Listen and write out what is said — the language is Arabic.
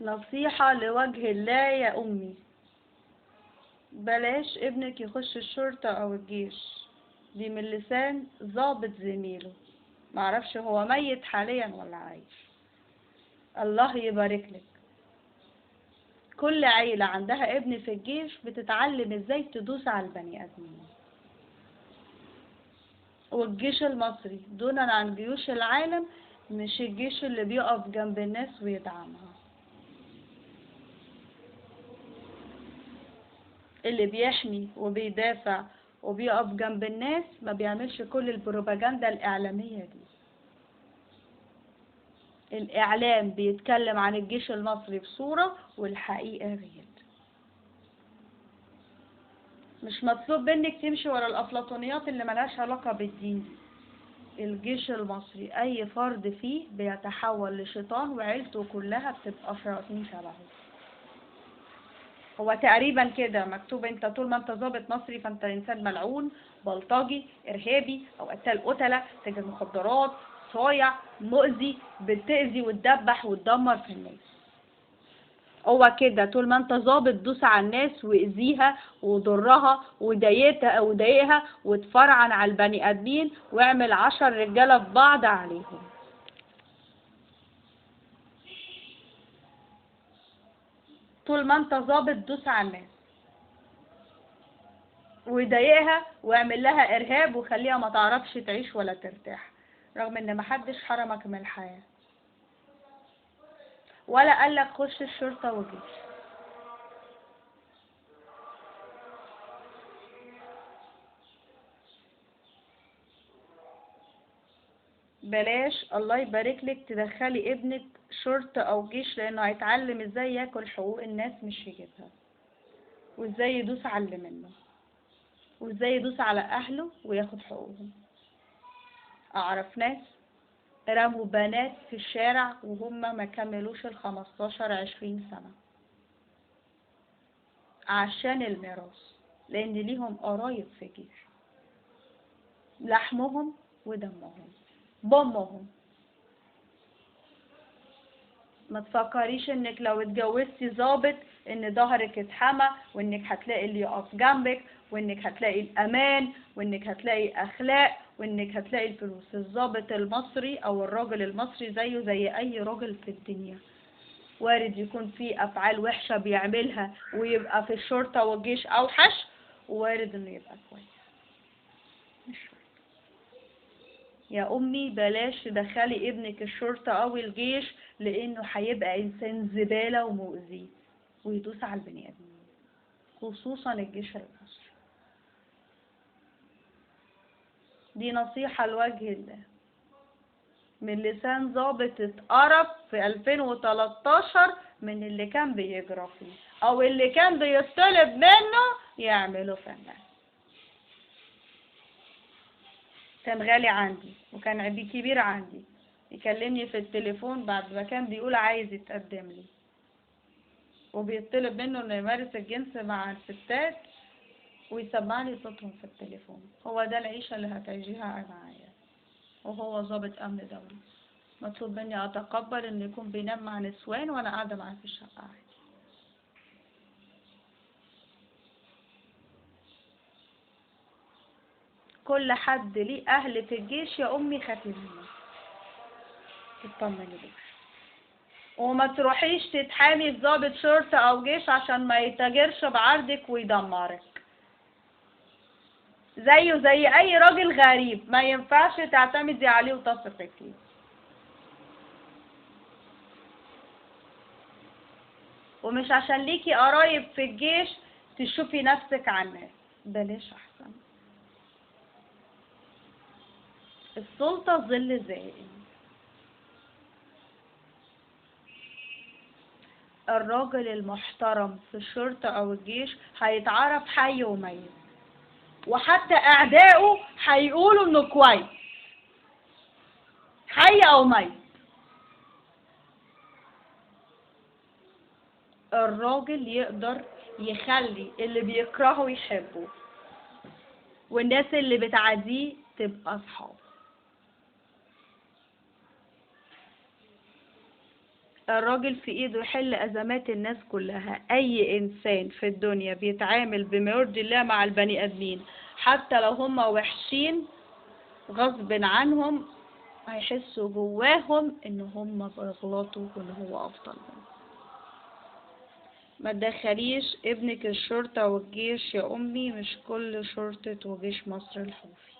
نصيحة لوجه الله يا أمي، بلاش ابنك يخش الشرطة أو الجيش. دي من لسان ضابط زميله، معرفش هو ميت حاليا ولا عايش. الله يبارك لك. كل عيلة عندها ابن في الجيش بتتعلم ازاي تدوس على البني آدمين. والجيش المصري دونا عن جيوش العالم مش الجيش اللي بيقف جنب الناس ويدعمها. اللي بيحمي وبيدافع وبيقف جنب الناس ما بيعملش كل البروباجندا الإعلامية دي. الإعلام بيتكلم عن الجيش المصري بصورة والحقيقة غير. مش مطلوب منك تمشي ورا الأفلاطونيات اللي ملهاش علاقة بالدين. الجيش المصري أي فرد فيه بيتحول لشيطان وعيلته كلها بتبقى شياطين شبهه. هو تقريبا كده مكتوب، انت طول ما انت ضابط مصري فانت انسان ملعون، بلطجي، ارهابي او قتال قتله، تاجر مخدرات، صايع، مؤذي، بتأذي وتدبح وتدمر في الناس. هو كده طول ما انت ضابط دوس على الناس واذيها وضرها وضايقها وتفرعن على البني ادمين واعمل 10 رجاله في بعض عليهم. طول ما انت ضابط دوس على الناس ويضايقها واعمل لها ارهاب وخليها ما تعرفش تعيش ولا ترتاح، رغم ان محدش حرمك من الحياة ولا قالك خش الشرطة والجيش. بلاش الله يبارك لك تدخلي ابنك شرطة او جيش، لانه هيتعلم ازاي ياكل حقوق الناس مش يجيبها، وازاي يدوس على اللي منه، وازاي يدوس على اهله وياخد حقوقهم. اعرف ناس رموا بنات في الشارع وهم ما كملوش 15-20 سنة عشان الميراث، لان ليهم قرايب في الجيش، لحمهم ودمهم بامهم. ما تفكريش انك لو اتجوزتي ضابط ان ظهرك اتحمى وانك هتلاقي اللي يقف جنبك وانك هتلاقي الامان وانك هتلاقي اخلاق وانك هتلاقي الفلوس. الضابط المصري او الراجل المصري زيه زي اي راجل في الدنيا، وارد يكون في افعال وحشة بيعملها ويبقى في الشرطة والجيش اوحش، ووارد انه يبقى كويس. مش شرط. يا امي بلاش تدخلي ابنك الشرطة او الجيش، لانه هيبقى انسان زبالة ومؤذي ويدوس على البني ادمين، خصوصا الجيش المصري. دي نصيحة لوجه الله من لسان ضابط اتقرف في 2013 من اللي كان بيجرى فيه او اللي كان بيطلب منه يعمله فنان. كان غالي عندي وكان عبي كبير عندي، يكلمني في التليفون بعد ما كان بيقول عايز يتقدم لي وبيطلب منه انه يمارس الجنس مع الستات ويسمعني صوتهم في التليفون. هو ده العيشة اللي هتعيشيها معايا وهو ضابط امن دولي؟ مطلوب مني اتقبل انه يكون بينام مع نسوان وانا قاعدة معاه في الشقة عادي؟ كل حد ليه اهل في الجيش يا امي، خافي منه تطمني ليه، وما تروحيش تتحامي في ضابط شرطة او جيش عشان ما يتاجرش بعرضك ويدمرك. زيه زي اي راجل غريب، ما ينفعش تعتمدي عليه وتثقي فيه. ومش عشان ليكي قرايب في الجيش تشوفي نفسك على الناس، بلاش احسن. السلطة ظل زائل. الراجل المحترم في الشرطة او الجيش هيتعرف حي وميت، وحتى اعدائه هيقولوا انه كويس حي او ميت. الراجل يقدر يخلي اللي بيكرهه يحبه والناس اللي بتعاديه تبقى صحاب. الراجل في ايده يحل ازمات الناس كلها. اي انسان في الدنيا بيتعامل بما يرضي الله مع البني ادمين حتى لو هم وحشين غصب عنهم هيحسوا جواهم ان هم بيغلطوا وان هو افضل منهم. ما تدخليش ابنك الشرطة والجيش يا امي، مش كل شرطة وجيش مصر الحوفي.